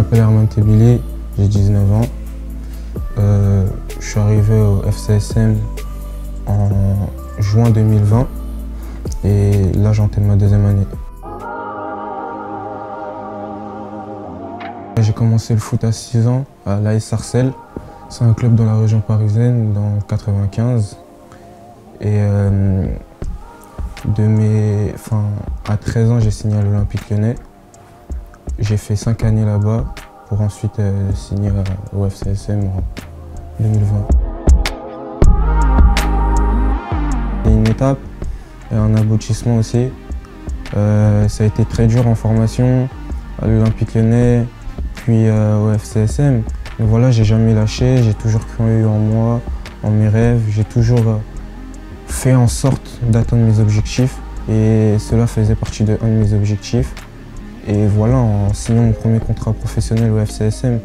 m'appelle Herman Tebili, j'ai 19 ans. Je suis arrivé au FCSM en juin 2020 et là j'entame ma deuxième année. J'ai commencé le foot à 6 ans à l'AS Sarcelles. C'est un club dans la région parisienne, dans le 95. Et à 13 ans, j'ai signé à l'Olympique Lyonnais. J'ai fait 5 années là-bas pour ensuite signer au FCSM en 2020. C'est une étape et un aboutissement aussi. Ça a été très dur en formation à l'Olympique Lyonnais, puis au FCSM. Mais voilà, j'ai jamais lâché, j'ai toujours cru en moi, en mes rêves. J'ai toujours fait en sorte d'atteindre mes objectifs et cela faisait partie d'un de mes objectifs. Et voilà, en signant mon premier contrat professionnel au FCSM,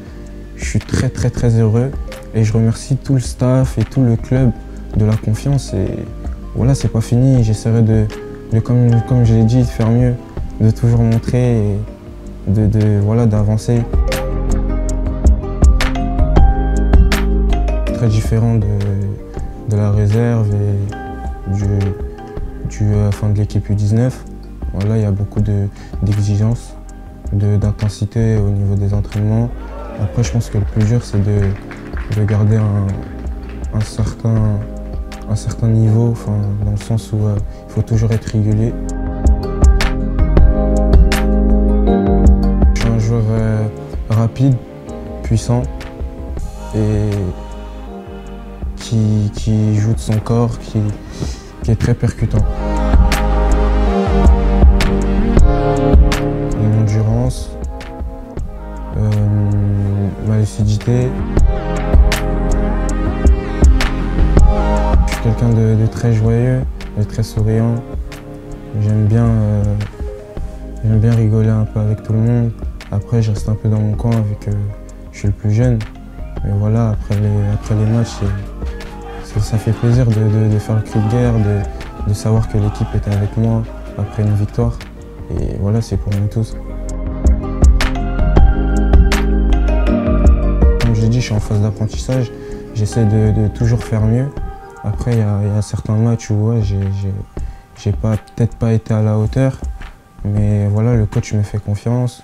je suis très heureux et je remercie tout le staff et tout le club de la confiance. Et voilà, c'est pas fini, j'essaierai comme je l'ai dit, de faire mieux, de toujours montrer et d'avancer. Très différent de la réserve et de l'équipe U19. Voilà, il y a beaucoup d'exigences, d'intensité au niveau des entraînements. Après, je pense que le plus dur, c'est de garder un certain niveau, dans le sens où il faut toujours être régulier. Je suis un joueur rapide, puissant et qui joue de son corps, qui est très percutant. Mon endurance, ma lucidité. Je suis quelqu'un de très joyeux, de très souriant. J'aime bien rigoler un peu avec tout le monde. Après, je reste un peu dans mon coin vu que je suis le plus jeune. Mais voilà, après les matchs, ça fait plaisir de faire le cri de guerre, de savoir que l'équipe était avec moi après une victoire. Et voilà, c'est pour nous tous. Comme je l'ai dit, je suis en phase d'apprentissage. J'essaie de toujours faire mieux. Après, il y a certains matchs où j'ai peut-être pas été à la hauteur. Mais voilà, le coach me fait confiance.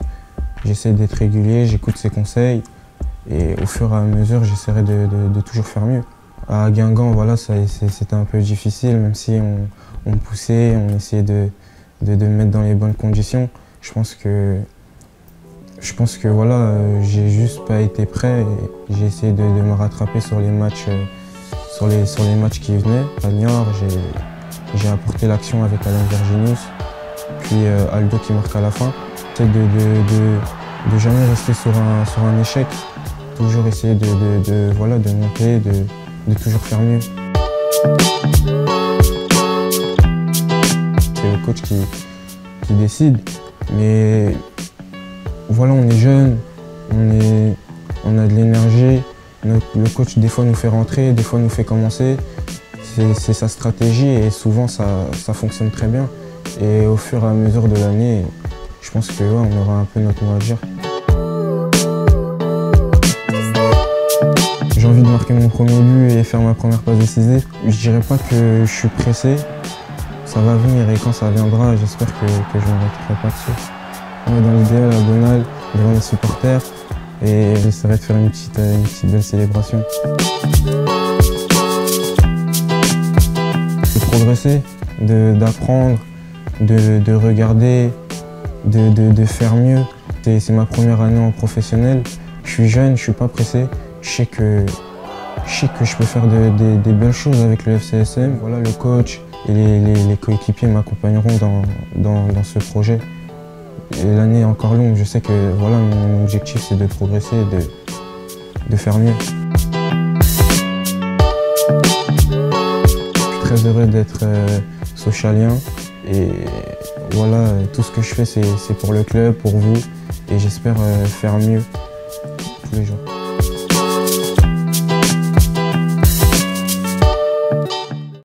J'essaie d'être régulier, j'écoute ses conseils. Et au fur et à mesure, j'essaierai de toujours faire mieux. À Guingamp, voilà, c'était un peu difficile, même si on me poussait, on essayait de me mettre dans les bonnes conditions. Je pense que voilà, j'ai juste pas été prêt et j'ai essayé de me rattraper sur les matchs, sur les matchs qui venaient. À Niort, j'ai apporté l'action avec Alain Virginius, puis Aldo qui marque à la fin. C'est de jamais rester sur un échec, toujours essayer de monter, de toujours faire mieux. C'est le coach qui décide, mais voilà, on est jeune, on a de l'énergie. Le coach des fois nous fait rentrer, des fois nous fait commencer. C'est sa stratégie et souvent ça fonctionne très bien. Et au fur et à mesure de l'année, je pense que on aura un peu notre mot à dire. J'ai envie de marquer mon premier but et faire ma première passe décisive. Je dirais pas que je suis pressé, ça va venir et quand ça viendra, j'espère que je ne m'arrêterai pas dessus. On est dans l'idéal à Bonal, devant les supporters, et j'essaierai de faire une petite belle célébration. De progresser, d'apprendre, de regarder, de faire mieux. C'est ma première année en professionnel. Je suis jeune, je suis pas pressé. Je sais que je peux faire des belles choses avec le FCSM. Voilà, le coach et les coéquipiers m'accompagneront dans ce projet. Et l'année est encore longue, je sais que voilà, mon objectif c'est de progresser et de faire mieux. Je suis très heureux d'être socialien et voilà, tout ce que je fais c'est pour le club, pour vous et j'espère faire mieux tous les jours.